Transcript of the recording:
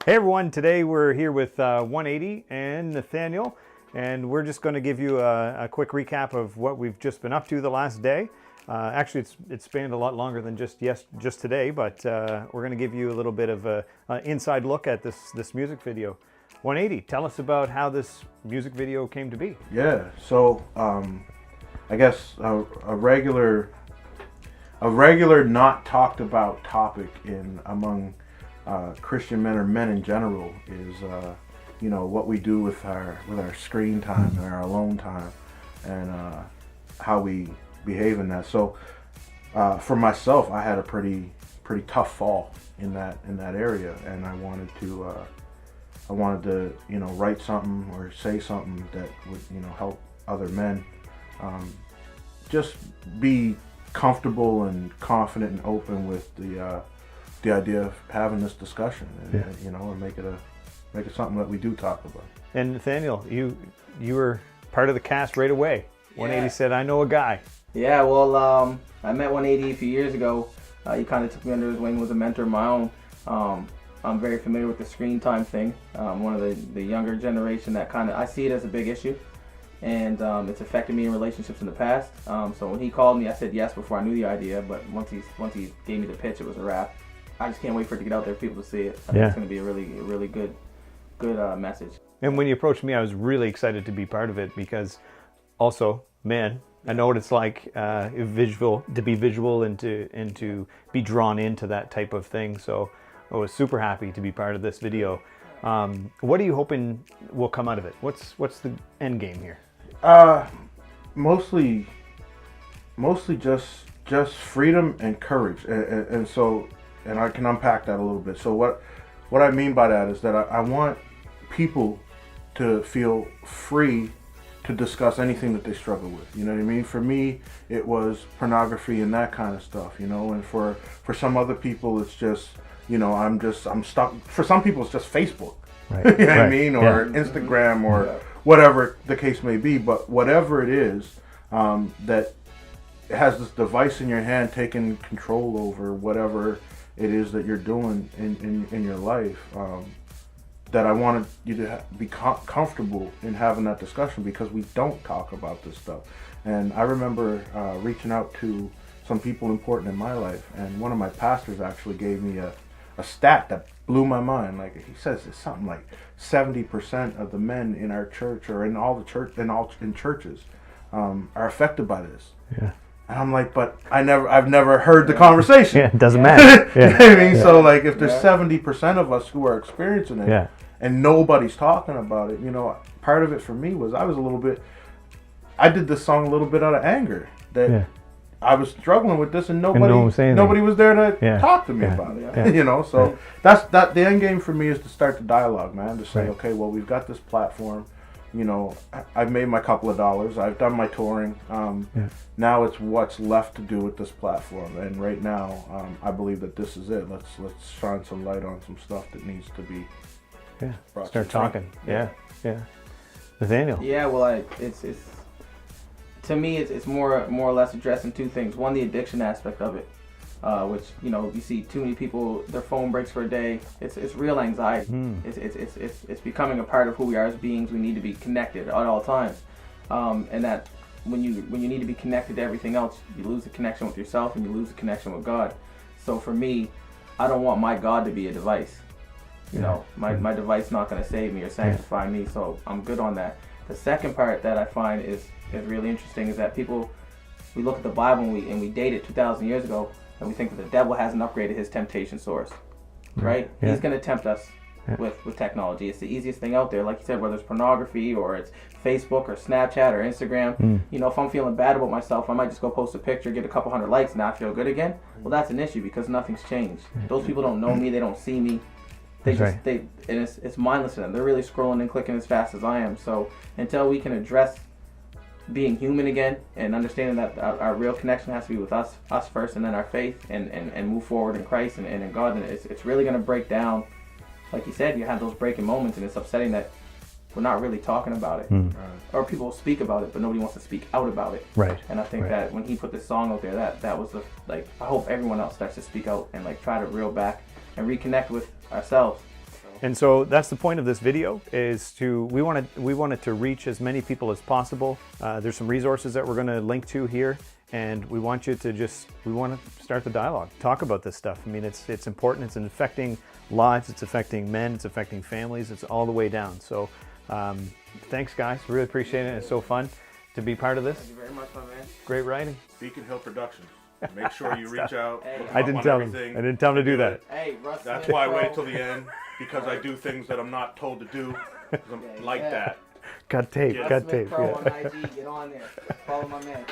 Hey everyone, today we're here with 180 and Nathaniel, and we're just going to give you a quick recap of what we've just been up to the last day. Actually, it's spanned a lot longer than just today, but we're going to give you a little bit of an inside look at this music video. 180, tell us about how this music video came to be. Yeah, so I guess a regular not talked about topic among Christian men or men in general is what we do with our screen time and our alone time, and how we behave in that. So for myself, I had a pretty tough fall in that area, and I wanted to write something or say something that would help other men just be comfortable and confident and open with the idea of having this discussion, and and make it something that we do talk about. And Nathaniel, you were part of the cast right away. 180 said, "I know a guy." Yeah, well, I met 180 a few years ago. He kind of took me under his wing, was a mentor of my own. I'm very familiar with the screen time thing. One of the younger generation that I see it as a big issue, and it's affected me in relationships in the past. So when he called me, I said yes before I knew the idea. But once he gave me the pitch, it was a wrap. I just can't wait for it to get out there for people to see it. I think it's going to be a really good message. And when you approached me, I was really excited to be part of it because, also, man, I know what it's like to be visual and to be drawn into that type of thing. So I was super happy to be part of this video. What are you hoping will come out of it? What's the end game here? Mostly just freedom and courage, and so. And I can unpack that a little bit. So what I mean by that is that I want people to feel free to discuss anything that they struggle with. You know what I mean? For me, it was pornography and that kind of stuff, and for some other people, it's just, I'm stuck. For some people, it's just Facebook, right. You know what I mean? Or Instagram or whatever the case may be. But whatever it is that has this device in your hand taking control over whatever it is that you're doing in your life, that I wanted you to be comfortable in having that discussion, because we don't talk about this stuff. And I remember reaching out to some people important in my life, and one of my pastors actually gave me a stat that blew my mind. Like, he says it's something like 70% of the men in our church, or in churches, are affected by this. Yeah. And I'm like, but I've never heard the conversation. Yeah, it doesn't matter. You know what I mean? Yeah. So like, if there's 70% of us who are experiencing it, and nobody's talking about it, part of it for me was I did this song a little bit out of anger that I was struggling with this, and nobody was there to talk to me about it. So that's the end game for me, is to start the dialogue, man. To say, okay, well, we've got this platform. I've made my couple of dollars. I've done my touring. Now it's what's left to do with this platform. And right now, I believe that this is it. Let's shine some light on some stuff that needs to be. Start talking. Yeah. Nathaniel. Yeah, well, it's to me, it's more or less addressing two things. One, the addiction aspect of it, which you see too many people, their phone breaks for a day. It's real anxiety. It's becoming a part of who we are as beings. We need to be connected at all times, and that when you need to be connected to everything else, you lose the connection with yourself and you lose the connection with God. So for me, I don't want my God to be a device. My device is not going to save me or sanctify me. So I'm good on that. The second part that I find is really interesting is that we look at the Bible and we date it 2,000 years ago. And we think that the devil hasn't upgraded his temptation source, right? Yeah. He's going to tempt us with technology. It's the easiest thing out there. Like you said, whether it's pornography or it's Facebook or Snapchat or Instagram. If I'm feeling bad about myself, I might just go post a picture, get a couple hundred likes, and I feel good again. Well, that's an issue, because nothing's changed. Those people don't know me. They don't see me. And it's mindless to them. They're really scrolling and clicking as fast as I am. So until we can address being human again and understanding that our real connection has to be with us first, and then our faith, and move forward in Christ and in God, and it's really going to break down. Like you said, you have those breaking moments, and it's upsetting that we're not really talking about it. Or people will speak about it, but nobody wants to speak out about it. Right. And I think that when he put this song out there, that was I hope everyone else starts to speak out and try to reel back and reconnect with ourselves And so that's the point of this video, is we want it to reach as many people as possible. There's some resources that we're going to link to here, and we want you to we want to start the dialogue, talk about this stuff. I mean, it's important. It's affecting lives. It's affecting men. It's affecting families. It's all the way down. So thanks, guys. Really appreciate it. It's so fun to be part of this. Thank you very much, my man. Great writing. Beacon Hill Productions. Make sure you reach out. Hey, look I up didn't on tell him. everything. I didn't tell him to do that. Hey, Russ That's Smith, why I bro. wait till the end, because I do things that I'm not told to do. 'Cause I'm like that. Cut tape. Russ Cut Smith tape. Pro Yeah. on IG. Get on there. Follow my man.